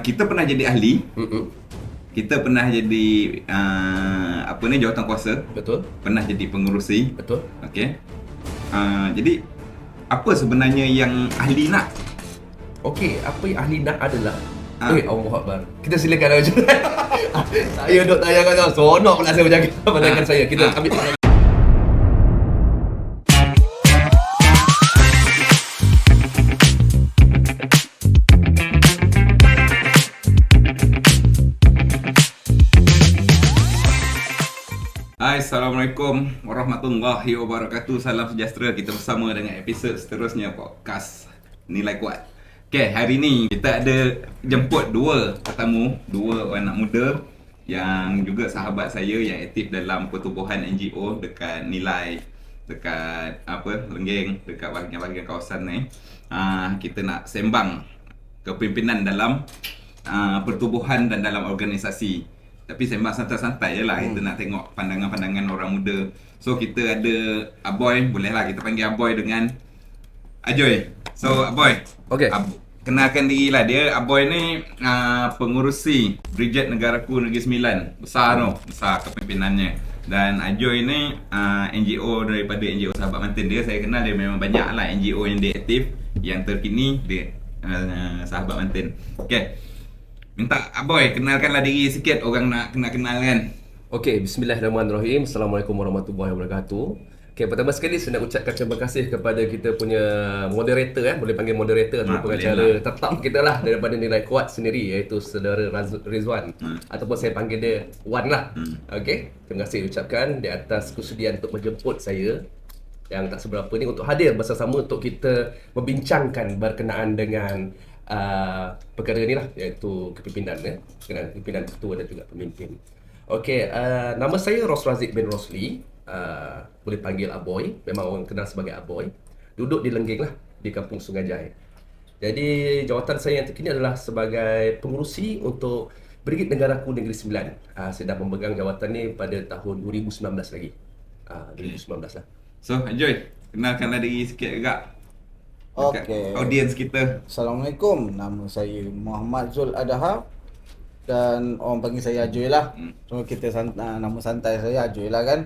kita pernah jadi ahli, Mm-mm. kita pernah jadi jawatan kuasa, Betul? pernah jadi pengerusi. Betul? Okey. Jadi apa sebenarnya yang ahli nak? Okey, apa yang ahli nak adalah Ah. Allah Akbar. Kita silakan aja. Saya duk tanya kau, sonok pula saya menjaga pandangan saya. Kita ambil. Hai, Assalamualaikum warahmatullahi wabarakatuh. Salam sejahtera. Kita bersama dengan episod seterusnya podcast Nilai Kuat. Okey, hari ni kita ada jemput dua tetamu, dua anak muda yang juga sahabat saya yang aktif dalam pertubuhan NGO dekat Nilai, dekat Lenggeng, dekat bahagian-bahagian kawasan ni. Kita nak sembang kepimpinan dalam pertubuhan dan dalam organisasi. Tapi sembang santai-santai je lah. Kita nak tengok pandangan-pandangan orang muda. So kita ada Aboy. Bolehlah kita panggil Aboy dengan Ajoy. So Aboy, Okey. kenalkan diri lah. Dia Aboy ni pengurusi Brigade Negaraku Negeri Sembilan. Besar tu, besar kepimpinannya. Dan Ajoy ni NGO daripada NGO Sahabat Mantin. Dia saya kenal, dia memang banyak lah NGO yang dia aktif. Yang terkini dia Sahabat Mantin. Okay, minta Aboy kenalkanlah diri sikit, orang nak kenal kan. Okey, bismillahirrahmanirrahim. Assalamualaikum warahmatullahi wabarakatuh. Okey, pertama sekali saya nak ucapkan terima kasih kepada kita punya moderator, boleh panggil moderator atau pengacara tetap kita lah daripada Nilai Kuat sendiri, iaitu saudara Rizwan, ataupun saya panggil dia Wan lah. Okey, terima kasih ucapkan di atas kesudian untuk menjemput saya yang tak seberapa ni untuk hadir bersama-sama untuk kita membincangkan berkenaan dengan perkara ni lah, iaitu kepimpinan kepimpinan ketua dan juga pemimpin. Okey, nama saya Ros Razik bin Rosli, boleh panggil Aboy, memang orang kenal sebagai Aboy. Duduk di Lenggeng lah, di Kampung Sungajai. Jadi jawatan saya yang terkini adalah sebagai pengurusi untuk Brigade Negaraku Negeri Sembilan. Saya dah memegang jawatan ni pada tahun 2019 lagi. 2019 lah. So Ajoy, kenalkanlah diri sikit agak dekat Okey. audiens kita. Assalamualaikum. Nama saya Muhammad Zul Adha dan orang panggil saya Ajoy lah. So kita nama santai saya Ajoy lah kan.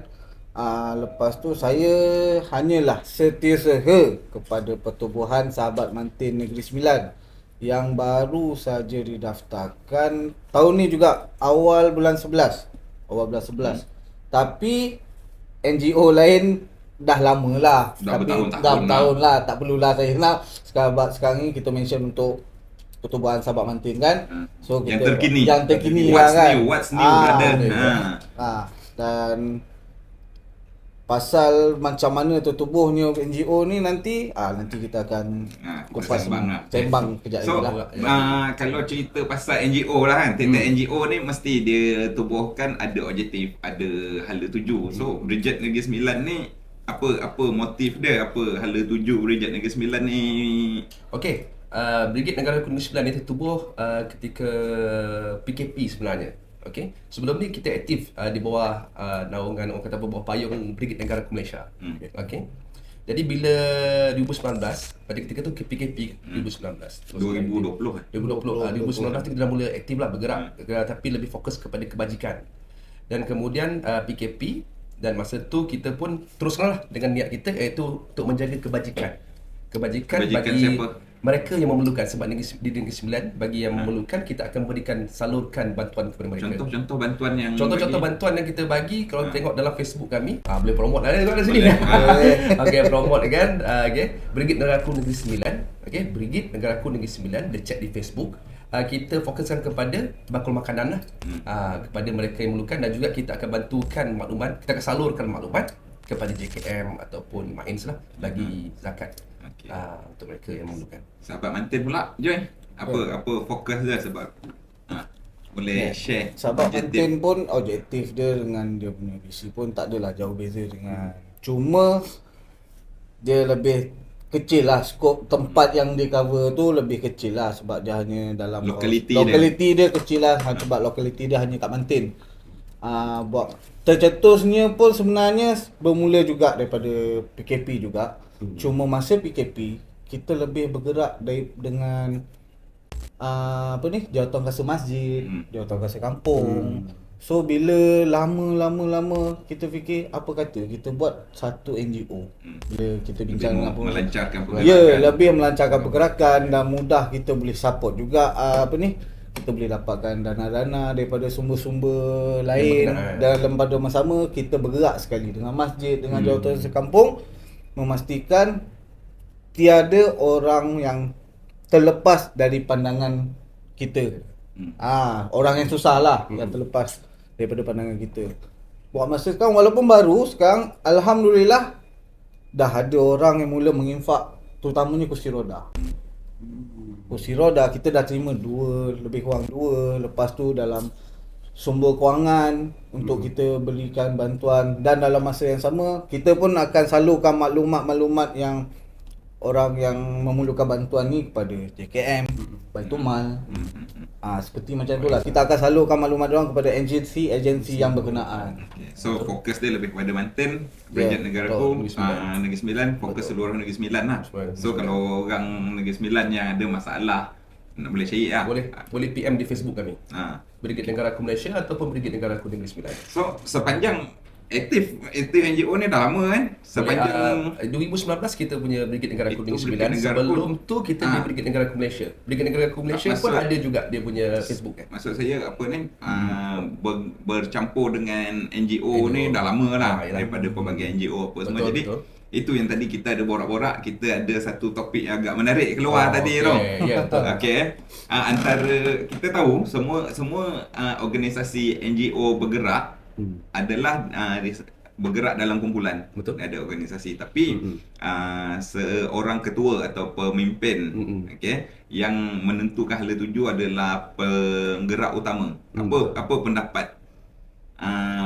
Lepas tu saya hanyalah setiausaha kepada Pertubuhan Sahabat Mantin Negeri Sembilan yang baru saja didaftarkan tahun ni juga, awal bulan 11. Tapi NGO lain dah lama lah. Dah Tapi bertahun-tahun dah bertahun lah. Tak perlulah saya kenal. Sekarang ni kita mention untuk Pertubuhan Sahabat Mantin kan. So Yang kita terkini. Yang terkini lah kan. What's new brother. Dan pasal macam mana tertubuhnya NGO ni nanti kita akan kupas sembang kejap So lagi lah. kalau cerita pasal NGO lah kan, tiap-tiap NGO ni mesti dia tubuhkan ada objektif, ada hala tuju. So Brigade Negeri Sembilan ni apa motif dia, apa hala tuju Brigade Negeri Sembilan ni? Okey, Brigade Negaraku Negeri Sembilan ini tertubuh ketika PKP sebenarnya. Okey, sebelum ni kita aktif di bawah naungan orang kata bawah payung Brigade Negaraku Malaysia. Okey. Jadi bila 2019, pada ketika tu PKP 2019. 2020 2019 tu kita dah mula aktif lah bergerak, tapi lebih fokus kepada kebajikan. Dan kemudian PKP, dan masa tu kita pun teruskanlah dengan niat kita, iaitu untuk menjaga kebajikan bagi siapa? mereka yang memerlukan. Sebab di Negeri Sembilan, bagi yang memerlukan, kita akan salurkan bantuan kepada mereka. Contoh-contoh bantuan yang Bantuan yang kita bagi, kalau tengok dalam Facebook kami, boleh promote lah dekat sini. Okey, promote kan. Okey, Brigade Negaraku Negeri Sembilan. Okey, Brigade Negaraku Negeri Sembilan, dia cek di Facebook. Kita fokuskan kepada bakul makanan lah, kepada mereka yang memerlukan, dan juga kita akan bantukan maklumat, kita akan salurkan maklumat kepada JKM ataupun Mains lah, bagi zakat. Okey. Untuk mereka yang memerlukan. Sahabat Mantin pula, Joy. Apa fokus dia, sebab boleh share Sahabat objektif. Mantin pun objektif dia dengan dia punya visi pun tak adalah jauh beza dengan, cuma dia lebih kecil lah, skop tempat yang dia cover tu lebih kecil lah, sebab dia hanya dalam lokaliti dia kecil lah, sebab lokaliti dia hanya kat Mantin. Buat tercetusnya pun sebenarnya bermula juga daripada PKP juga. Cuma masa PKP kita lebih bergerak dengan apa ni, jawatan kuasa masjid, jawatan kuasa kampung. So bila lama kita fikir apa kata kita buat satu NGO. Bila kita bincang dengan melancarkan pergerakan. ya, lebih melancarkan pergerakan dan mudah kita boleh support juga apa ni, kita boleh dapatkan dana-dana daripada sumber-sumber lain dan lembaga bersama kita bergerak sekali dengan masjid, dengan jawatan sekampung memastikan tiada orang yang terlepas dari pandangan kita. Orang yang susah lah yang terlepas daripada pandangan kita. Buat masa sekarang walaupun baru sekarang, alhamdulillah dah ada orang yang mula menginfak, terutamanya kursi roda. Kursi roda kita dah terima lebih kurang dua. Lepas tu dalam sumber kewangan untuk kita berikan bantuan, dan dalam masa yang sama kita pun akan salurkan maklumat-maklumat yang orang yang memerlukan bantuan ni kepada JKM, Baitul Mal. Seperti macam itulah. Kita akan salurkan maklumat orang kepada agensi yang berkenaan. So fokus dia lebih kepada Mantin, Peringkat Negaraku, Negeri Sembilan, fokus seluruh Negeri Sembilan lah. So kalau orang Negeri Sembilan yang ada masalah, nak boleh cari lah. Boleh PM di Facebook kami. Brigade Negaraku Malaysia ataupun Brigade Negaraku Negeri Sembilan. So sepanjang aktif NGO ni dah lama kan? Sepanjang 2019 kita punya Brigade Negaraku Negeri Itu Sembilan. Brigade Negaraku. Sebelum tu kita di Brigade Negaraku Malaysia. Brigade Negaraku Malaysia pun ada juga dia punya Facebook kan. Maksud saya apa ni, bercampur dengan NGO ni dah lama lah, daripada pelbagai NGO apa semua. Jadi itu yang tadi kita ada borak-borak, kita ada satu topik yang agak menarik keluar tadi Rom. Ya, betul. Okey. Antara kita tahu semua organisasi NGO bergerak adalah bergerak dalam kumpulan. Betul. Ada organisasi, tapi seorang ketua atau pemimpin okey yang menentukan hala tuju adalah penggerak utama. Apa pendapat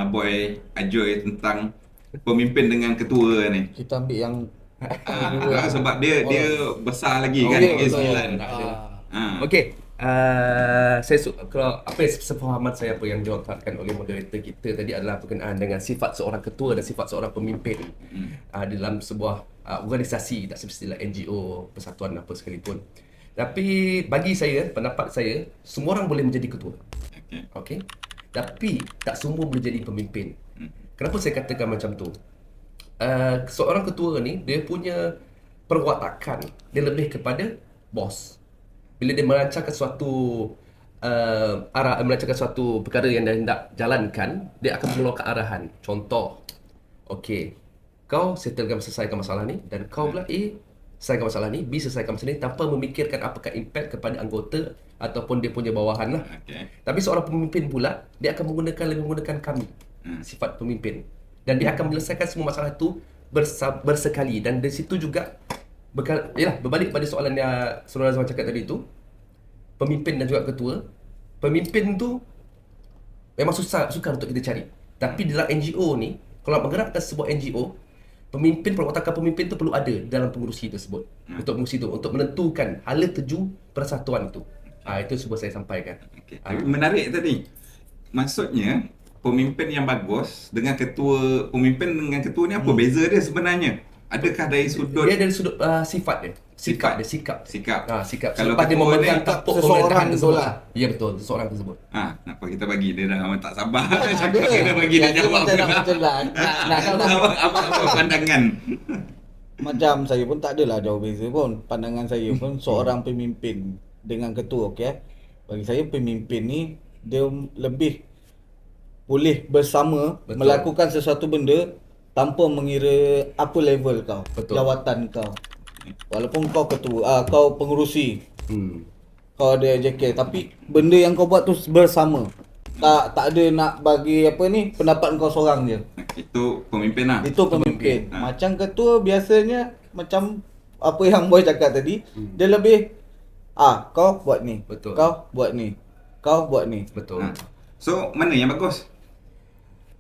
Boy Ajoy tentang pemimpin dengan ketua ni? Kita ambil yang sebab dia besar lagi kan, Negeri Sembilan. Okey. Kalau apa yang sepahaman saya apa yang diutarakan oleh moderator kita tadi adalah berkenaan dengan sifat seorang ketua dan sifat seorang pemimpin dalam sebuah organisasi, tak semestilah NGO, persatuan apa sekalipun. Tapi bagi saya, pendapat saya, semua orang boleh menjadi ketua. Okey. Tapi tak semua boleh jadi pemimpin. Kenapa saya katakan macam tu? Seorang ketua ni dia punya perwatakan dia lebih kepada bos. Bila dia melancarkan suatu melancarkan suatu perkara yang dia hendak jalankan, dia akan mengeluarkan arahan. Contoh, okey, kau selesaikan masalah ni, dan kau pula A selesaikan masalah ni, B selesaikan masalah ni, tanpa memikirkan apakah impact kepada anggota ataupun dia punya bawahan lah. Tapi seorang pemimpin pula, dia akan lebih menggunakan kami, sifat pemimpin, dan dia akan menyelesaikan semua masalah tu bersekali. Dan dari situ juga berbalik pada soalan yang Saudara Azman cakap tadi tu, pemimpin dan juga ketua. Pemimpin tu memang sukar untuk kita cari. Tapi dalam NGO ni, kalau menggerakkan sebuah NGO, perwatakan pemimpin tu perlu ada dalam pengurusi tersebut. Untuk menentukan hala tuju persatuan itu. Itu cuba saya sampaikan. Menarik tadi. Maksudnya pemimpin yang bagus dengan ketua, pemimpin dengan ketua ni apa beza dia sebenarnya? Adakah dari sudut dia dari sudut sifat dia, sikap. Sikap. Kalau selepas dia ketua memegang ni, tampuk seseorang pemerintahan tersebut tu lah. Ya betul, seseorang tersebut. Kenapa kita bagi dia dah amat tak sabar cakap kita bagi dia jawab. Apa pandangan? Macam saya pun tak adalah jauh beza pun. Pandangan saya pun seorang pemimpin dengan ketua, okey. Bagi saya pemimpin ni dia lebih boleh bersama melakukan sesuatu benda tanpa mengira apa level kau, jawatan kau. Walaupun kau ketua, kau pengurusi, kau ada JK, tapi benda yang kau buat tu bersama. Tak ada nak bagi pendapat kau seorang je. Itu pemimpin lah. Itu pemimpin. Macam ketua biasanya macam apa yang Boy cakap tadi, dia lebih kau buat ni. Betul. Kau buat ni. Kau buat ni. Betul. So mana yang bagus?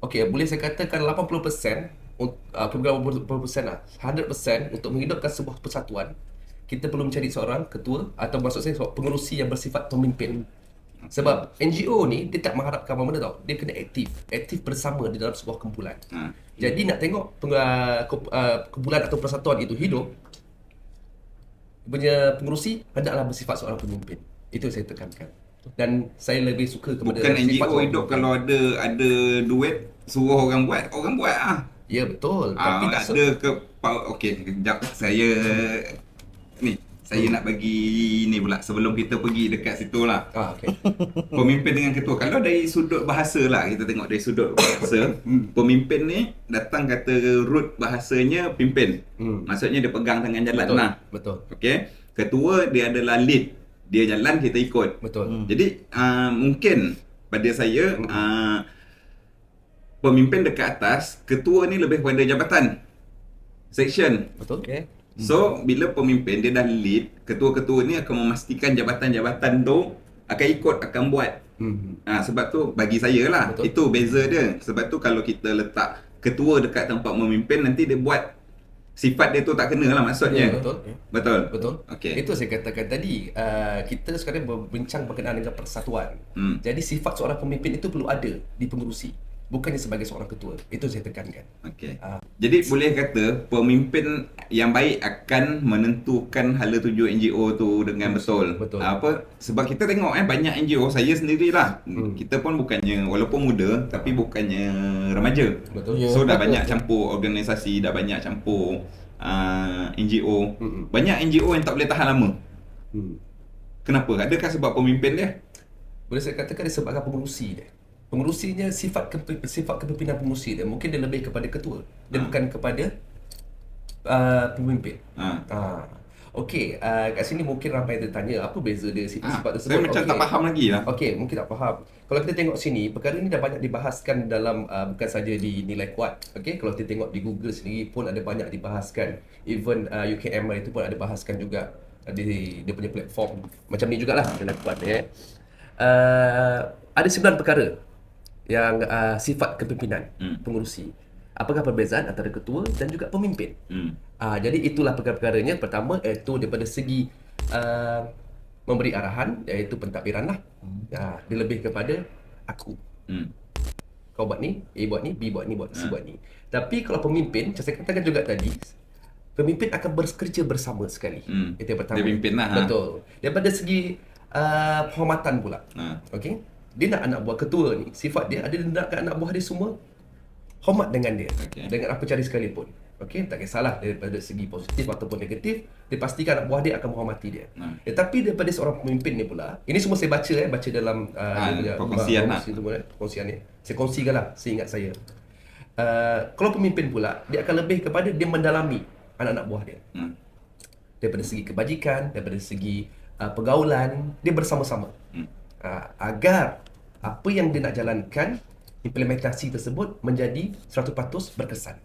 Okey, boleh saya katakan 80% berapa persen lah, 100% untuk menghidupkan sebuah persatuan, kita perlu mencari seorang ketua atau maksud saya seorang pengerusi yang bersifat pemimpin. Sebab NGO ni dia tak mengharapkan apa-apa tau, dia kena aktif bersama di dalam sebuah kumpulan. Jadi nak tengok kumpulan atau persatuan itu hidup, punya pengerusi hendaklah bersifat seorang pemimpin. Itu saya tekankan. Dan saya lebih suka kepada Bukan NGO seorang hidup pemimpin. kalau ada duit suruh orang buat ah. Ya betul, tapi tak Ada ke okey, kejap saya nak bagi ni pula sebelum kita pergi dekat situ lah. okey. Pemimpin dengan ketua. Kalau dari sudut bahasa lah, kita tengok dari sudut bahasa, pemimpin ni datang kata root bahasanya pimpin. Maksudnya dia pegang tangan jalan Betul. lah. Betul. Okey. Ketua dia adalah lead. Dia jalan, kita ikut. Betul. Jadi mungkin pada saya pemimpin dekat atas, ketua ni lebih pada jabatan, section. Betul. Okay. So bila pemimpin dia dah lead, ketua-ketua ni akan memastikan jabatan-jabatan tu akan ikut, akan buat. Sebab tu bagi saya lah, Betul. itu beza dia. Sebab tu kalau kita letak ketua dekat tempat memimpin, nanti dia buat sifat dia tu tak kena lah maksudnya. Ya, betul. Betul. Betul. Okey. Itu saya katakan tadi. Kita sekarang berbincang berkenaan dengan persatuan. Jadi sifat seorang pemimpin itu perlu ada di pengerusi, bukannya sebagai seorang ketua. Itu saya tekankan. Okey. Jadi boleh kata pemimpin yang baik akan menentukan hala tuju NGO tu dengan betul. Betul. Sebab kita tengok banyak NGO, saya sendirilah. Kita pun bukannya, walaupun muda tapi bukannya remaja. Betul. Ya. So dah banyak campur organisasi, dah banyak campur NGO. Banyak NGO yang tak boleh tahan lama. Kenapa? Adakah sebab pemimpin dia? Boleh saya katakan disebabkan pengerusi dia. Pengerusinya sifat kepimpinan pengerusi dia mungkin dia lebih kepada ketua, dia bukan kepada pemimpin. Okey, kat sini mungkin ramai yang tertanya apa beza dia sifat tersebut. Saya macam tak faham lagi lah. Okey, mungkin tak faham. Kalau kita tengok sini, perkara ni dah banyak dibahaskan dalam bukan saja di nilai kuat. Okey, kalau kita tengok di Google sendiri pun ada banyak dibahaskan. Even UKM itu pun ada bahaskan juga di dia punya platform. Macam ni jugalah nilai kuat ni. Ada 9 perkara yang sifat kepimpinan pengurusi. Apakah perbezaan antara ketua dan juga pemimpin? Jadi itulah perkara-perkaranya. Pertama iaitu daripada segi memberi arahan, iaitu pentadbiran lah. Dia lebih kepada aku. Kau buat ni, A buat ni, B buat ni, C buat ni. Tapi kalau pemimpin, macam saya katakan juga tadi, pemimpin akan bekerja bersama sekali. Itu yang pertama. Dia pimpin lah. Betul. Daripada segi penghormatan pula. Okey. Dia nak anak buah ketua ni, sifat dia ada, dia nakkan anak buah dia semua hormat dengan dia. Dengan apa cara sekalipun. Okey, tak kisahlah daripada segi positif ataupun negatif, dia pastikan anak buah dia akan menghormati dia. Tetapi daripada seorang pemimpin ni pula, ini semua saya baca dalam perkongsian lah. Perkongsian ni. Saya kongsikan lah, seingat saya. Kalau pemimpin pula, dia akan lebih kepada dia mendalami anak-anak buah dia. Daripada segi kebajikan, daripada segi pergaulan, dia bersama-sama. Agar apa yang dia nak jalankan, implementasi tersebut menjadi 100% berkesan.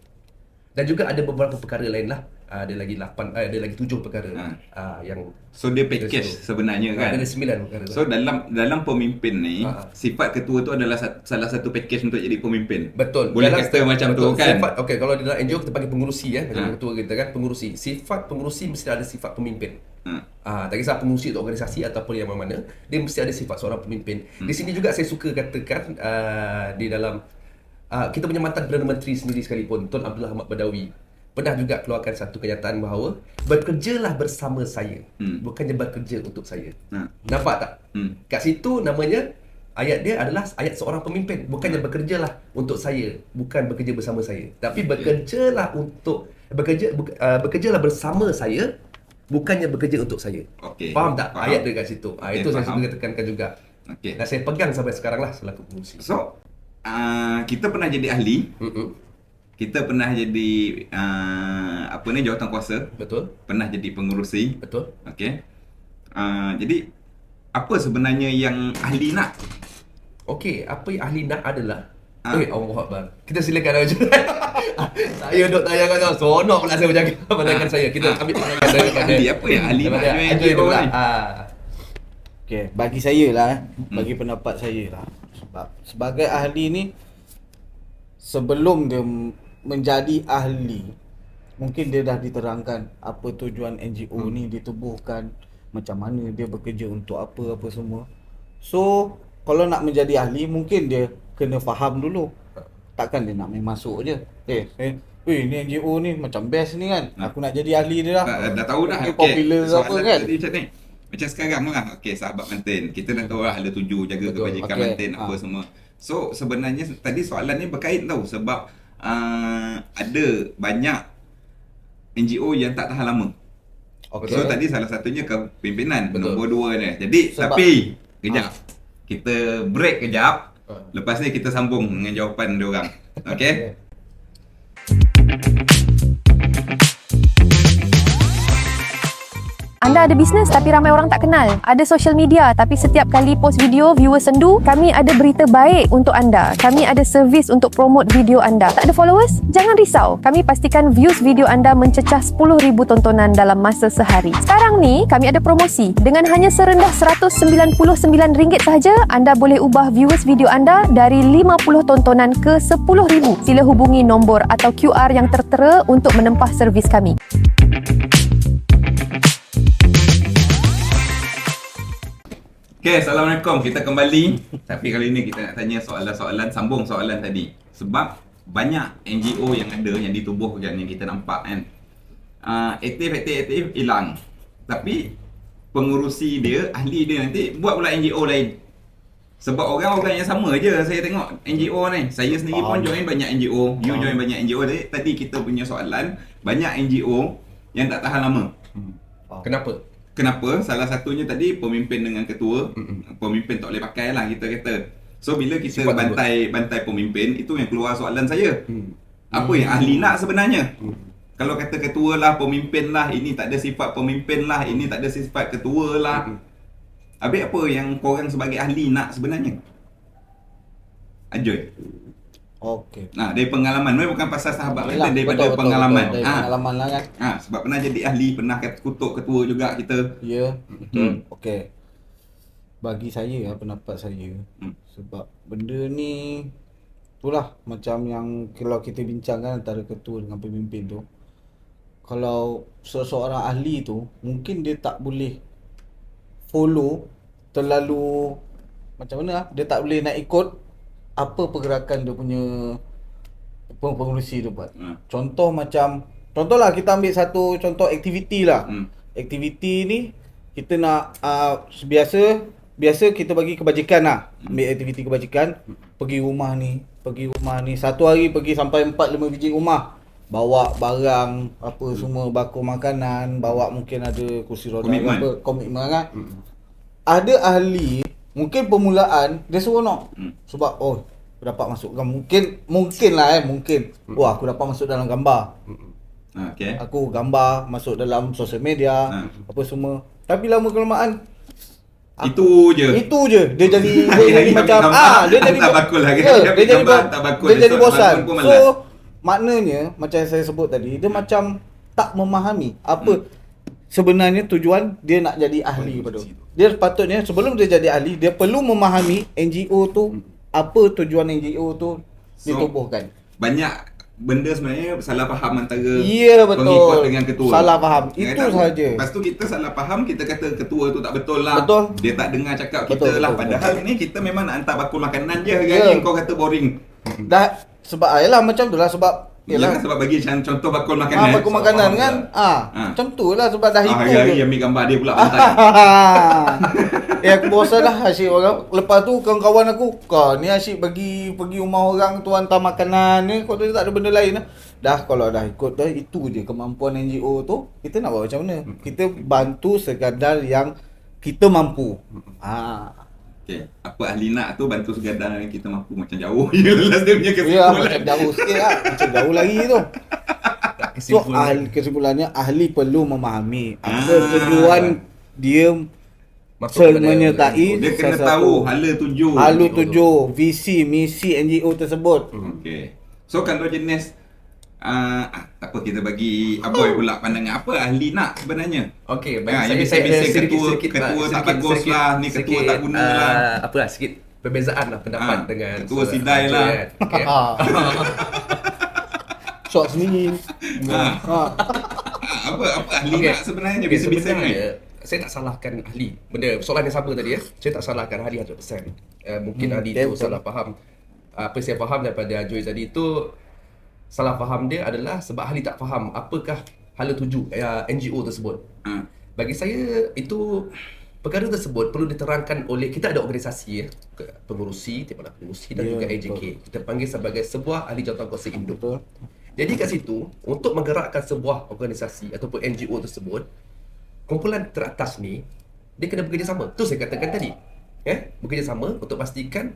Dan juga ada beberapa perkara lain lah. Ada lagi 7 perkara yang So dia package sebenarnya kan. ada 9 perkara. So dalam pemimpin ni, sifat ketua tu adalah salah satu package untuk jadi pemimpin. Betul. Boleh kata macam tu kan. Sifat, okey, kalau di dalam NGO kita panggil pengurusi macam ketua kita kan, pengurusi. Sifat pengurusi mesti ada sifat pemimpin. Tak kisah pengurusi untuk organisasi ataupun yang mana, dia mesti ada sifat seorang pemimpin. Di sini juga saya suka katakan di dalam kita punya mantan Perdana Menteri sendiri sekalipun, Tun Abdullah Ahmad Badawi, pernah juga keluarkan satu kenyataan bahawa bekerjalah bersama saya, bukannya bekerja untuk saya. Nampak tak? Kat situ namanya ayat dia adalah ayat seorang pemimpin, bukannya bekerjalah untuk saya, bukan bekerja bersama saya, tapi bekerjalah bekerjalah bersama saya, bukannya bekerja untuk saya. Faham tak? Ayat dia kat situ. Itu saya suka tekankan juga. Dan saya pegang sampai sekarang lah selaku pengurusi. So kita pernah jadi ahli. Kita pernah jadi jawatan kuasa. Betul. Pernah jadi pengurusi. Betul. Okey. Jadi apa sebenarnya yang ahli nak? Okey, apa yang ahli nak adalah Allah Akbar. Kita silakan aja. Saya duk tanya kau seronok pula saya berjaga pandangan saya. Kita ambil pandangan saya pada ahli apa yang ahli nak NGO ni. Okey, bagi saya lah, bagi pendapat saya lah. Sebab sebagai ahli ni, sebelum dia menjadi ahli, mungkin dia dah diterangkan apa tujuan NGO ni ditubuhkan, macam mana dia bekerja untuk apa semua. So, kalau nak menjadi ahli, mungkin dia kena faham dulu. Takkan dia nak main masuk je. Ni NGO ni macam best ni kan. Aku nak jadi ahli dia dah. Dah tahu dah. Popular ke apa kan. Macam ni. Macam sekarang lah, okay, sahabat mantin. Kita dah tahu lah hala tuju, jaga Betul, kebajikan okey. mantin, apa semua. So, sebenarnya tadi soalan ni berkait tau. Sebab ada banyak NGO yang tak tahan lama. Okey. So, tadi salah satunya kepimpinan, Betul. nombor 2 ni. Jadi, Sebab- tapi, kejap. Kita break kejap. Ah. Lepas ni kita sambung dengan jawapan diorang. Okay? Anda ada bisnes tapi ramai orang tak kenal. Ada social media tapi setiap kali post video, viewers sendu. Kami ada berita baik untuk anda. Kami ada servis untuk promote video anda. Tak ada followers? Jangan risau. Kami pastikan views video anda mencecah 10,000 tontonan dalam masa sehari. Sekarang ni, kami ada promosi. Dengan hanya serendah RM199 sahaja, anda boleh ubah viewers video anda dari 50 tontonan ke 10,000. Sila hubungi nombor atau QR yang tertera untuk menempah servis kami. Okay, Assalamualaikum. Kita kembali. Tapi kali ni kita nak tanya soalan-soalan, sambung soalan tadi. Sebab banyak NGO yang ada, yang ditubuhkan, yang kita nampak kan. Aktif hilang. Tapi pengurusi dia, ahli dia nanti buat pula NGO lain. Sebab orang-orang yang sama je saya tengok NGO ni. Saya sendiri pun join banyak NGO. You join banyak NGO. Tadi kita punya soalan, banyak NGO yang tak tahan lama. Kenapa? Kenapa? Salah satunya tadi pemimpin dengan ketua. Pemimpin tak boleh pakai lah kita kata. So bila kita Sifat bantai pemimpin, itu yang keluar soalan saya. Apa yang ahli nak sebenarnya? Kalau kata ketua lah, pemimpin lah, ini tak ada sifat pemimpin lah, ini tak ada sifat ketua lah. Habis apa yang korang sebagai ahli nak sebenarnya? Ajoy. Okey. Nah, dari pengalaman, bukan pasal sahabat Yelah, kita, daripada betul, pengalaman. Dari pengalaman lah kan. Sebab pernah jadi ahli, pernah kutuk ketua juga kita. Ya, betul. Okey. Bagi saya pendapat saya, sebab benda ni itulah macam yang kalau kita bincangkan antara ketua dengan pemimpin tu. Kalau seseorang ahli tu mungkin dia tak boleh follow terlalu macam mana lah, dia tak boleh nak ikut apa pergerakan dia punya pengurusi tu buat. Contohlah kita ambil satu contoh aktiviti lah. Aktiviti ni kita nak biasa kita bagi kebajikan lah. Ambil aktiviti kebajikan, pergi rumah ni, satu hari pergi sampai 4-5 biji rumah. Bawa barang apa semua, bakul makanan, bawa mungkin ada kursi roda apa, komitmen kan. Ada ahli mungkin permulaan dia seronok. Sebab dapat masuk mungkin lah mungkin. Wah, aku dapat masuk dalam gambar. Okay. Aku gambar masuk dalam sosial media, apa semua. Tapi lama kelamaan Itu je. Dia jadi macam dia jadi tak bakul lah kan. dia jadi bosan. So maknanya macam yang saya sebut tadi, dia macam tak memahami apa sebenarnya tujuan dia nak jadi ahli pada. Dia sepatutnya sebelum dia jadi ahli, dia perlu memahami NGO tu, apa tujuan NGO tu ditubuhkan. Banyak benda sebenarnya salah faham antara Ya, betul. pengikut dengan ketua. Salah faham. Itu sahaja. Lepas tu kita salah faham, kita kata ketua tu tak betul lah. Betul. Dia tak dengar cakap kita Betul, lah. betul, Padahal ni kita memang nak hantar bakul makanan je. Ya. Hari kau kata boring. Dah sebab ayalah macam tu lah sebab Yalah, sebab bagi contoh bakul makanan. bakul makanan kan. Macam tu lah sebab dah itu. Hari-hari ambil gambar dia pula pantai. Aku bosan lah asyik orang. Lepas tu kawan-kawan aku, kau ni asyik pergi rumah orang tu hantar makanan ni, kau tu tak ada benda lain lah. Dah kalau dah ikut dah, itu je kemampuan NGO tu. Kita nak buat macam mana? Kita bantu sekadar yang kita mampu. Okay. Apa ahli nak tu bantu sekadar yang kita mampu, macam jauh je last dia punya Ya, kesimpulan. macam jauh sikit lah. Macam jauh lagi tu. So, kesimpulannya ahli perlu memahami apa tujuan dia menyertai Dia kena tahu hala tuju, visi, misi NGO tersebut. Okay. So kalau jenis tak apa, kita bagi Aboy pula pandangan apa ahli nak sebenarnya. Okey, Yang saya bising ada sedikit ketua tak bagus lah, ni ketua tak guna lah. Apalah sikit perbezaan lah pendapat dengan ketua sidai lah. Okey. Shot sendiri. Apa ahli nak sebenarnya, bisa-bisa ni. Saya tak salahkan ahli. Benda soalan yang sama tadi saya tak salahkan ahli 100%. Mungkin ahli tu salah faham. Apa saya faham daripada Joy tadi tu, salah faham dia adalah sebab ahli tak faham apakah hala tuju NGO tersebut. Bagi saya itu perkara tersebut perlu diterangkan oleh, kita ada organisasi ya, pengurusi, timbalan pengurusi dan Ya, juga AJK. betul. Kita panggil sebagai sebuah ahli jawatankuasa induk. Betul. Jadi kat situ, untuk menggerakkan sebuah organisasi ataupun NGO tersebut, kumpulan teratas ni, dia kena bekerjasama. Tu saya katakan tadi. Bekerjasama untuk pastikan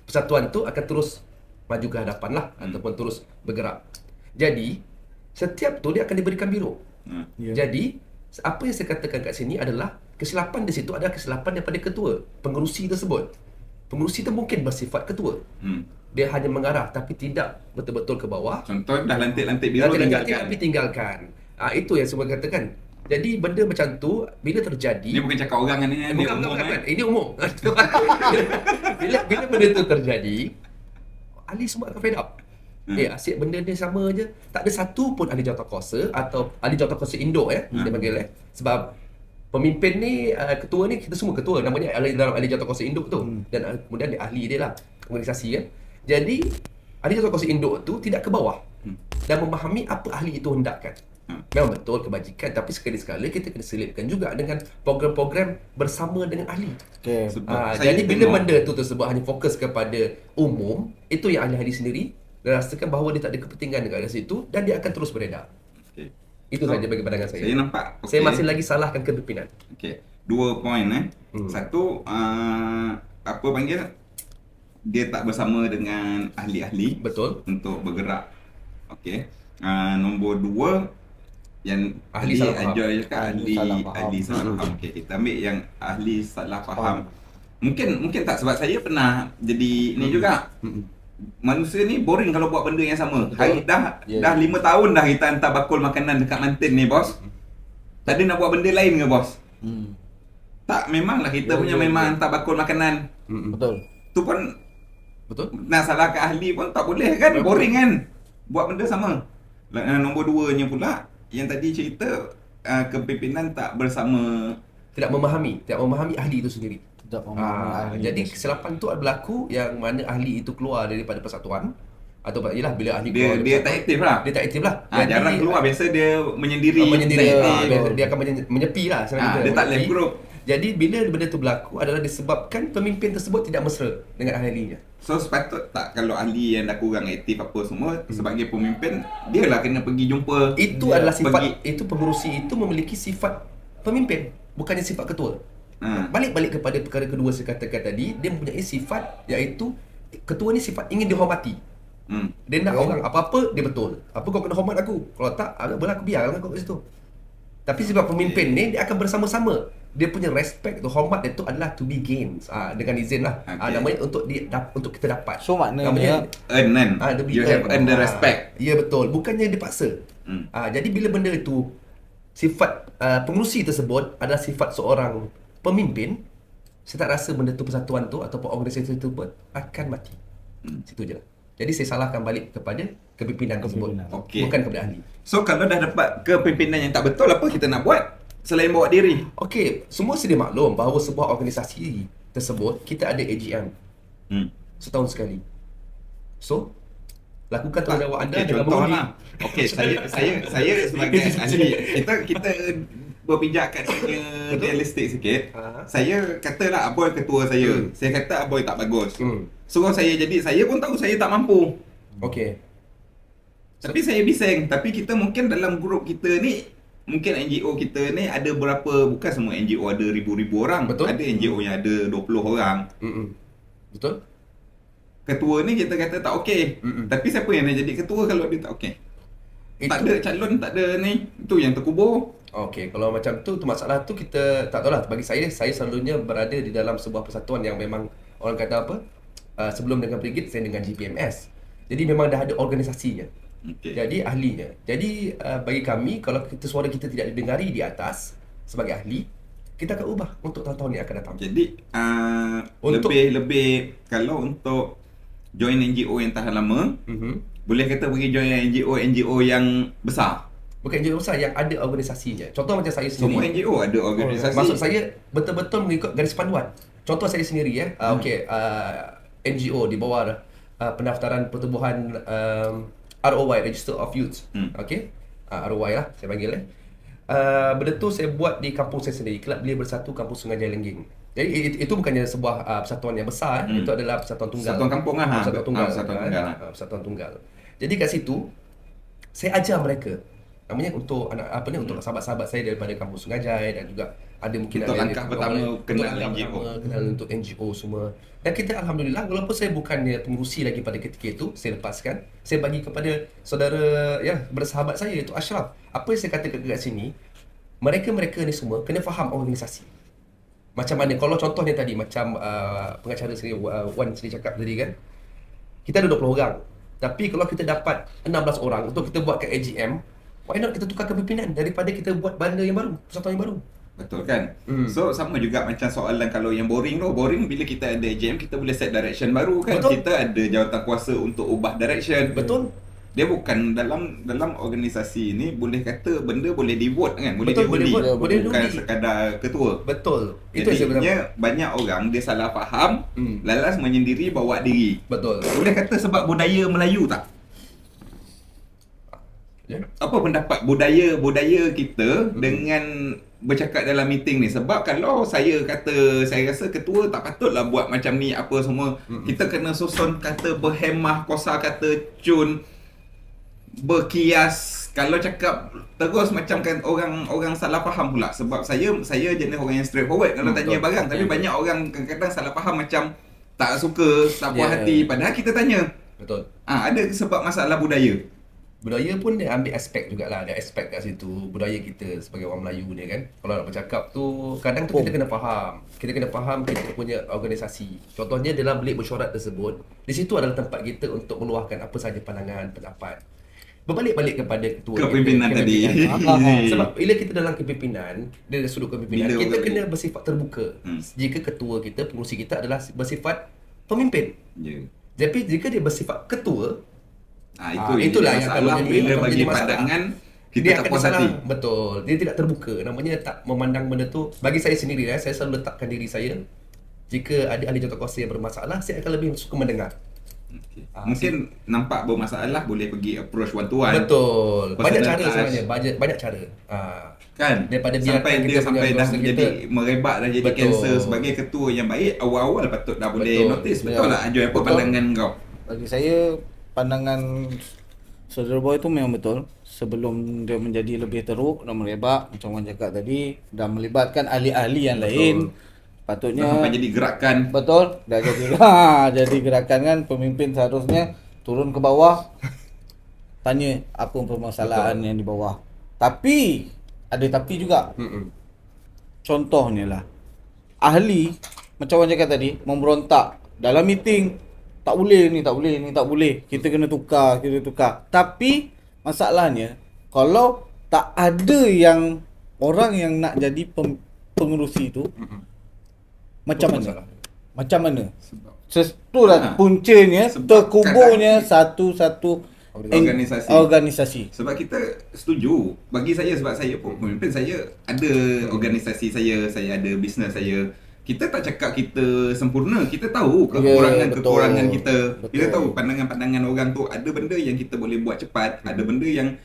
persatuan tu akan terus maju ke hadapan lah, ataupun terus bergerak. Jadi, setiap tu dia akan diberikan biro. Ya. Jadi, apa yang saya katakan kat sini adalah kesilapan di situ adalah kesilapan daripada ketua, pengerusi tersebut. Pengerusi tu mungkin bersifat ketua. Dia hanya mengarah tapi tidak betul-betul ke bawah. Contoh dah lantik-lantik biro Tinggalkan. tinggalkan. Tapi tinggalkan. Itu yang semua katakan. Jadi benda macam tu bila terjadi, Ni bukan cakap orang ni, ni bukan, umum bukan. Ini umum. bila benda tu terjadi, ahli semua akan fed up. Asyik benda ni sama je. Tak ada satu pun ahli jawatankuasa atau ahli jawatankuasa induk kita panggil sebab pemimpin ni, ketua ni, kita semua ketua, namanya dalam ahli jawatankuasa induk tu. Dan kemudian dia ahli dia lah, organisasi kan. Jadi ahli jawatankuasa induk tu tidak ke bawah dan memahami apa ahli itu hendakkan. Memang betul kebajikan, tapi sekali-sekala kita kena selipkan juga dengan program-program bersama dengan ahli. Okey. Sebab saya Jadi bila tengok- benda tu tersebut hanya fokus kepada umum, itu yang ahli-ahli sendiri dan rasakan bahawa dia tak ada kepentingan dekat situ dan dia akan terus beredar. Okay. Itu saja bagi pandangan saya. Saya nampak. Saya masih lagi salahkan kepimpinan. Okey. 2 poin Satu, apa panggil? Dia tak bersama dengan ahli-ahli Betul. untuk bergerak. Okey. Nombor 2, yang Ahli salah faham. Ajoy cakap Ahli salah faham. ahli salah faham. Okey, kita ambil yang ahli salah faham. Mungkin tak, sebab saya pernah jadi ni juga. Manusia ni boring kalau buat benda yang sama. Hari dah Ya. dah 5 tahun dah kita hantar bakul makanan dekat Mantin ni, bos. Tadi nak buat benda lain ke, bos? Tak, memanglah kita punya memang hantar bakul makanan. Betul. Tu pun Betul? nak salahkan ahli pun tak boleh kan? Boring kan? Buat benda sama. Nombor 2-nya pula, yang tadi cerita kepimpinan tak bersama. Tidak memahami ahli itu sendiri. Tidak memahami ahli. Jadi kesilapan tu berlaku yang mana ahli itu keluar daripada persatuan atau yalah bila ahli Dia keluar dia tak aktif lah. Dia tak aktif lah. Jarang keluar, biasa dia menyendiri. menyendiri. tak aktif. Dia akan menyepi lah sebenarnya. Dia tak left Menyepi. group. Jadi bila benda tu berlaku adalah disebabkan pemimpin tersebut tidak mesra dengan ahli-ahlinya. So sepatut tak kalau ahli yang dah kurang aktif apa semua, sebagai pemimpin, dia lah kena pergi jumpa. Itu dia adalah sifat, pergi- itu pengurusi itu memiliki sifat pemimpin, bukannya sifat ketua. Balik-balik kepada perkara kedua saya katakan tadi, dia mempunyai sifat iaitu ketua ni sifat ingin dihormati. Dia nak orang apa-apa dia betul. Apa kau kena hormat aku? Kalau tak, aku biar kau kat situ. Tapi sebab pemimpin ni dia akan bersama-sama. Dia punya respect tu, hormat dia tu adalah to be gained. Dengan izin lah. Okay. Namanya untuk kita dapat. So maknanya Earn kan? Dia You have earned the respect. Ya betul, bukannya dipaksa. Jadi bila benda itu sifat pengurusi tersebut adalah sifat seorang pemimpin, saya tak rasa benda tu persatuan tu ataupun organisasi tersebut akan mati. Situ je lah. Jadi saya salahkan balik kepada kepimpinan tersebut, Okey. bukan kepada ahli. So kalau dah dapat kepimpinan yang tak betul, apa kita nak buat selain bawa diri? Okey, semua sedia maklum bahawa sebuah organisasi tersebut kita ada AGM setahun sekali. So lakukan tanggungjawab anda Okey, dengan contoh berundi. lah. Okey, saya sebagai ahli, kita berpijak kat dunia realistik sikit. Saya katalah Aboy ketua saya. Saya kata Aboy tak bagus. Suruh saya jadi, saya pun tahu saya tak mampu. Okey. Tapi saya bising. Tapi kita mungkin dalam grup kita ni, mungkin NGO kita ni ada berapa, bukan semua NGO ada ribu-ribu orang. Betul. Ada NGO yang ada 20 orang. Betul? Ketua ni kita kata tak okey. Tapi siapa yang nak jadi ketua kalau dia tak okey? Tak ada calon, tak ada ni. Itu yang terkubur. Okey, kalau macam tu masalah tu kita tak tahulah. Bagi saya selalunya berada di dalam sebuah persatuan yang memang orang kata apa? Sebelum dengan brigade saya dengan GPMS. Jadi memang dah ada organisasinya. Okay. Jadi ahlinya. Jadi bagi kami kalau suara kita tidak didengari di atas sebagai ahli, kita akan ubah untuk tahun-tahun yang akan datang. Jadi Untuk- lebih kalau untuk join NGO yang tahan lama, boleh kata pergi join NGO yang besar. Bukan NGO besar yang ada organisasinya. Contoh macam saya Semua sendiri. NGO ada organisasi. Maksud saya betul-betul mengikut garis panduan. Contoh saya sendiri NGO di bawah pendaftaran pertubuhan ROY, Register of Youth. Okey. ROY lah saya panggil Benda tu saya buat di kampung saya sendiri, Kelab Belia Bersatu Kampung Sungai Jaya Lengging. Jadi itu bukannya sebuah persatuan yang besar, itu adalah persatuan tunggal. Persatuan kampung lah. Persatuan tunggal. Persatuan tunggal. Persatuan tunggal. Jadi kat situ saya ajar mereka. Namanya untuk untuk sahabat-sahabat saya daripada Kampung Sungai dan juga ada mungkin Untuk ada langkah pertama kenal NGO. kenal untuk NGO semua. Dan kita alhamdulillah, walaupun saya bukannya pengurusi lagi pada ketika itu, saya lepaskan, saya bagi kepada saudara bersahabat saya iaitu Ashraf. Apa yang saya katakan kat sini, mereka-mereka ni semua kena faham organisasi. Macam mana, kalau contohnya tadi macam pengacara sendiri Wan sendiri cakap tadi kan, kita ada 20 orang. Tapi kalau kita dapat 16 orang untuk kita buat kat AGM, why not kita tukar kepimpinan daripada kita buat benda yang baru, persatuan yang baru. Betul kan? So sama juga macam soalan kalau yang boring bila kita ada AGM kita boleh set direction baru kan. Betul. Kita ada jawatan kuasa untuk ubah direction. Betul. Dia bukan dalam organisasi ini boleh kata benda boleh di-vote kan, boleh Betul, boleh diundi. vote, boleh Bukan diundi. sekadar ketua. Betul. Itu yang saya Jadinya banyak orang dia salah faham, lalas menyendiri bawa diri. betul. Boleh kata sebab budaya Melayu tak? Ya. Apa pendapat budaya kita dengan bercakap dalam meeting ni? Sebab kalau saya rasa ketua tak patutlah buat macam ni apa semua. Kita kena susun kata berhemah, kosa kata cun, berkias. Kalau cakap terus macam kan orang salah faham pula. Sebab saya jenis orang yang straightforward kalau tanya barang, tapi banyak orang kadang-kadang salah faham macam tak suka, tak puas hati padahal kita tanya. Betul. Ada sebab masalah budaya. Budaya pun dia ambil aspek jugalah, ada aspek kat situ budaya kita sebagai orang Melayu ni kan. Kalau nak bercakap tu kadang tu kita kena faham. Kita kena faham kita punya organisasi. Contohnya dalam bilik mesyuarat tersebut, di situ adalah tempat kita untuk meluahkan apa sahaja pandangan, pendapat. Berbalik-balik kepada ketua Kepimpinan tadi. Sebab bila kita dalam kepimpinan, dari sudut kepimpinan, Bila kita orang- kena bersifat terbuka. Jika ketua kita, pengurusi kita adalah bersifat pemimpin. Ya. Tapi jika dia bersifat ketua, itulah yang akan masalah menjadi- bila akan bagi menjadi masalah. pandangan kita dia tak akan puas disalah. hati. Betul. Dia tidak terbuka. Namanya tak memandang benda tu. Bagi saya sendiri, saya selalu letakkan diri saya, jika ada ahli jawatankuasa yang bermasalah, saya akan lebih suka mendengar. Okay. Mungkin nampak bermasalah boleh pergi approach one to one. Betul. Banyak Personal cara touch. sebenarnya. Banyak cara. Kan? Daripada sampai biarkan dia kita sampai punya dah roster menjadi kita. merebak dah jadi Betul. kanser sebagai ketua yang baik awal-awal patut dah boleh Betul. notice. Betul Ya. lah Ajoy, apa Betul. pandangan kau? Bagi saya pandangan saudara boy tu memang betul. Sebelum dia menjadi lebih teruk dan merebak macam orang cakap tadi dan melibatkan ahli-ahli yang lain, patutnya Sampai jadi gerakan. betul dah jadi jadi gerakan kan. Pemimpin seharusnya turun ke bawah, tanya apa permasalahan yang di bawah. Tapi ada tapi juga. Contohnya lah, ahli macam orang cakap tadi memberontak dalam meeting, tak boleh ni, tak boleh ni, tak boleh, kita kena tukar. Tapi masalahnya kalau tak ada yang orang yang nak jadi pengerusi tu, macam mana? masalah. Macam mana? Sebab Itulah puncanya, Sebab terkuburnya kadang- satu Organisasi. organisasi. Sebab kita setuju. Bagi saya, sebab saya pun pemimpin, saya ada organisasi saya ada bisnes saya. Kita tak cakap kita sempurna. Kita tahu kekurangan-kekurangan betul. kita. Kita Betul. tahu pandangan-pandangan orang tu. Ada benda yang kita boleh buat cepat. Ada benda yang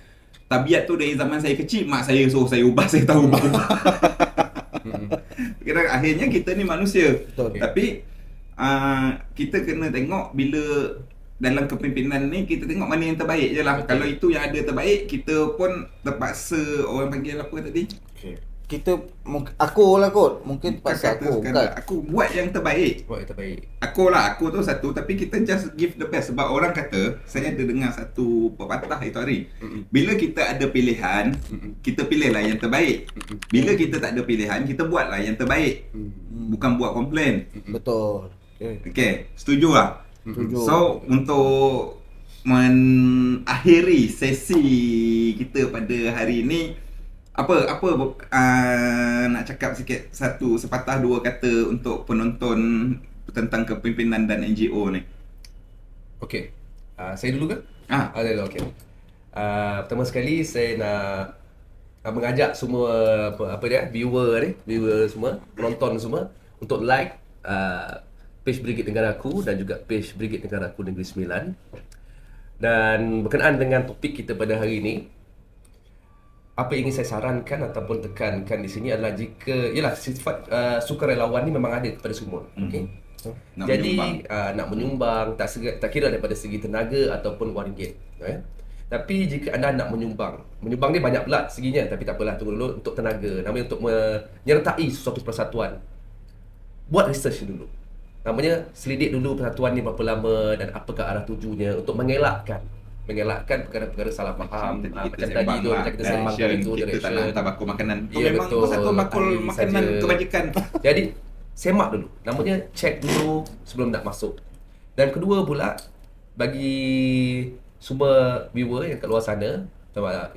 tabiat tu dari zaman saya kecil, mak saya suruh saya ubah, saya tahu ubah. Kira akhirnya kita ni manusia. Betul. Tapi kita kena tengok bila dalam kepimpinan ni, kita tengok mana yang terbaik je lah. Kalau itu yang ada terbaik, kita pun terpaksa, orang panggil apa tadi? Kita aku lah kot, mungkin terpaksa Kata aku sekadar, kan. aku buat yang terbaik. Buat yang terbaik. Aku tu satu, tapi kita just give the best. Sebab orang kata, saya ada dengar satu pepatah itu hari, bila kita ada pilihan, kita pilihlah yang terbaik. Bila kita tak ada pilihan, kita buatlah yang terbaik. Bukan buat komplain. Betul. Okay, setuju lah? Setuju. So, untuk mengakhiri sesi kita pada hari ini, apa nak cakap sikit, satu sepatah dua kata untuk penonton tentang kepimpinan dan NGO ni? Okey. Saya dulu ke? Saya dulu, okey. Pertama sekali saya nak mengajak semua viewer semua, penonton semua untuk like page Brigade Negara Aku dan juga page Brigade Negara Aku Negeri Sembilan. Dan berkenaan dengan topik kita pada hari ini, apa yang ingin saya sarankan ataupun tekankan di sini adalah jika sifat sukarelawan ni memang ada kepada semua. Okey. Nak Jadi menyumbang. nak menyumbang tak kira daripada segi tenaga ataupun wang ringgit. Tapi jika anda nak menyumbang ni banyak pula seginya, tapi tak apalah, tunggu dulu untuk tenaga. Namanya untuk menyertai suatu persatuan. Buat research dulu. Namanya selidik dulu persatuan ni berapa lama dan apakah arah tujunya untuk mengelakkan perkara-perkara salah faham. Macam tadi tu macam kita sembang tadi tu, kita tak nak hantar bakul makanan. Ya, Memang betul. satu bakul Ahli makanan saja. kebajikan. Jadi semak dulu. Namanya check dulu sebelum nak masuk. Dan kedua pula, bagi semua viewer yang kat luar sana,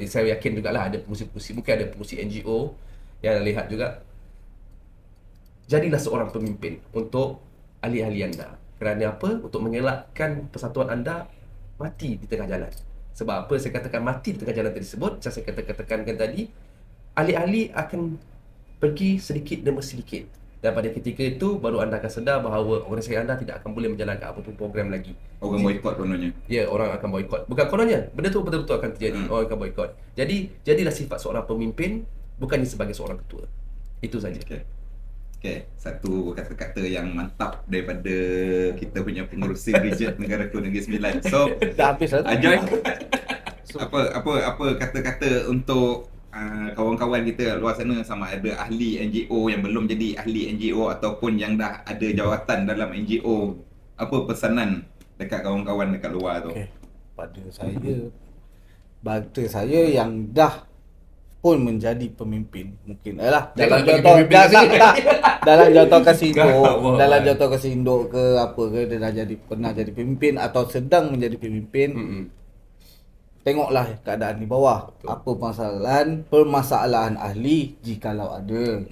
saya yakin jugalah ada pengurusi-pengurusi, mungkin ada pengurusi NGO yang lihat juga. Jadilah seorang pemimpin untuk ahli-ahli anda. Kerana apa? Untuk mengelakkan persatuan anda mati di tengah jalan. Sebab apa saya katakan mati di tengah jalan tersebut? Macam saya katakan tadi, ahli-ahli akan pergi sedikit demi sedikit. Dan pada ketika itu baru anda akan sedar bahawa organisasi anda tidak akan boleh menjalankan apapun program lagi. Orang boikot kononnya. Ya, orang akan boikot. Bukan kononnya, benda tu betul-betul akan terjadi. Orang akan boikot. Jadi, jadilah sifat seorang pemimpin bukannya sebagai seorang ketua. Itu saja. Okay, satu kata-kata yang mantap daripada kita punya pengurusi Bridget Negaraku Negeri Sembilan. So, Dah habis lah tu. Ajoy, apa kata-kata untuk kawan-kawan kita luar sana, sama ada ahli NGO yang belum jadi ahli NGO ataupun yang dah ada jawatan dalam NGO, apa pesanan dekat kawan-kawan dekat luar tu? Okay. Pada saya yang dah pun menjadi pemimpin, mungkin dalam jawatan kasih induk, dalam jawatan kasih induk ke apa ke, dia dah pernah jadi pemimpin atau sedang menjadi pemimpin. Tengoklah keadaan di bawah. Betul. Apa permasalahan ahli jikalau ada.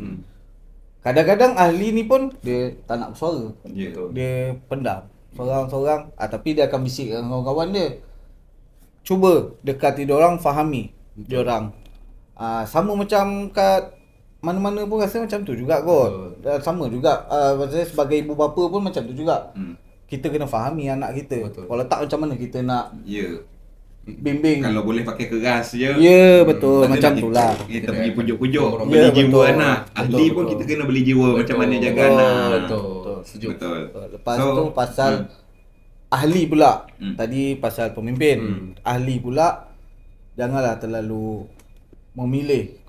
Kadang-kadang ahli ni pun dia tak nak bersuara. Ya. Dia pendam seorang-seorang, tapi dia akan bisik dengan kawan-kawan dia. Cuba dekati diorang, fahami diorang. Sama macam kat mana-mana pun rasa macam tu juga kot. Sama juga maksudnya sebagai ibu bapa pun macam tu juga. Kita kena fahami anak kita. Betul. Kalau tak, macam mana kita nak Ya. bimbing. Kalau boleh pakai keras je. Ya, betul. Tak Macam adalah tu lah. Kita pergi pujuk-pujuk, Ya, beli jiwa betul. anak. Ahli pun Betul. kita kena beli jiwa macam mana jaga Betul. anak. Betul. Setuju. Betul. Lepas So, tu pasal ahli pula. Hmm. Tadi pasal pemimpin. Ahli pula, janganlah terlalu memilih.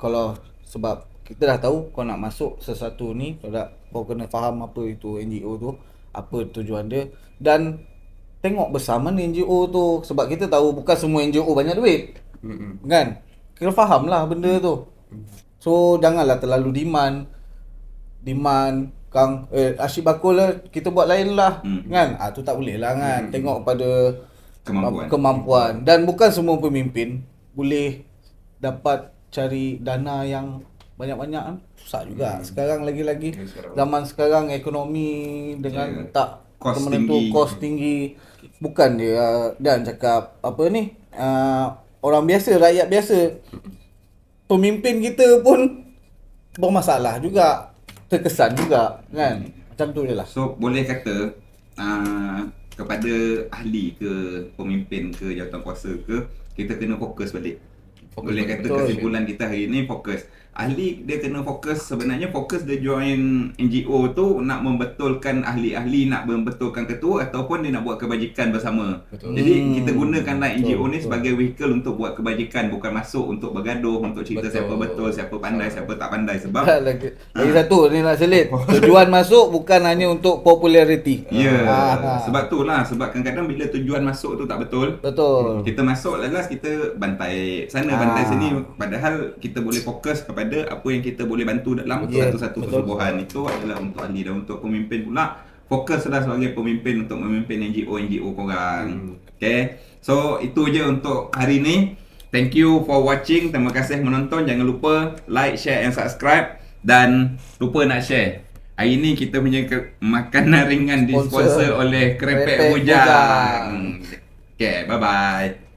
Sebab kita dah tahu kau nak masuk sesuatu ni, kau kena faham apa itu NGO tu, apa tujuan dia, dan tengok bersama ni NGO tu. Sebab kita tahu bukan semua NGO banyak duit. Kan? Kena faham lah benda tu. So janganlah terlalu demand Kang asyik bakul lah, kita buat lain lah. Kan? Tu tak boleh lah kan. Tengok pada kemampuan. Dan bukan semua pemimpin boleh dapat cari dana yang banyak-banyak kan. Susah juga. Sekarang lagi-lagi zaman sekarang ekonomi dengan tak Kos menentu, tinggi. kos tinggi. Bukan dia dan cakap apa ni, orang biasa, rakyat biasa, pemimpin kita pun bermasalah juga, terkesan juga kan. Macam tu je lah. So boleh kata kepada ahli ke pemimpin ke jawatankuasa ke, kita kena fokus balik. Boleh kata betul. kesimpulan kita hari ni fokus. Ahli dia kena fokus, sebenarnya fokus dia join NGO tu nak membetulkan ahli-ahli, nak membetulkan ketua, ataupun dia nak buat kebajikan bersama. Betul. Jadi kita gunakanlah NGO betul, ni sebagai vehicle untuk buat kebajikan, bukan masuk untuk bergaduh, untuk cerita Betul. siapa betul, siapa pandai, siapa tak pandai. Sebab lagi satu ni nak selit. Tujuan masuk bukan hanya untuk populariti. ya, sebab tu lah, sebab kadang-kadang bila tujuan masuk tu tak betul, Betul. kita masuk last kita bantai sana bantai sini, padahal kita boleh fokus kepada apa yang kita boleh bantu dalam Ya, satu-satu betul. pertubuhan. Itu adalah untuk ahli, dan untuk pemimpin pula fokuslah sebagai pemimpin untuk memimpin NGO korang. Okay, so itu je untuk hari ni. Thank you for watching. Terima kasih menonton. Jangan lupa like, share and subscribe, dan lupa nak share. Hari ni kita punya makanan ringan disponsor oleh Krepek Krepek Bujang. Okay, bye-bye.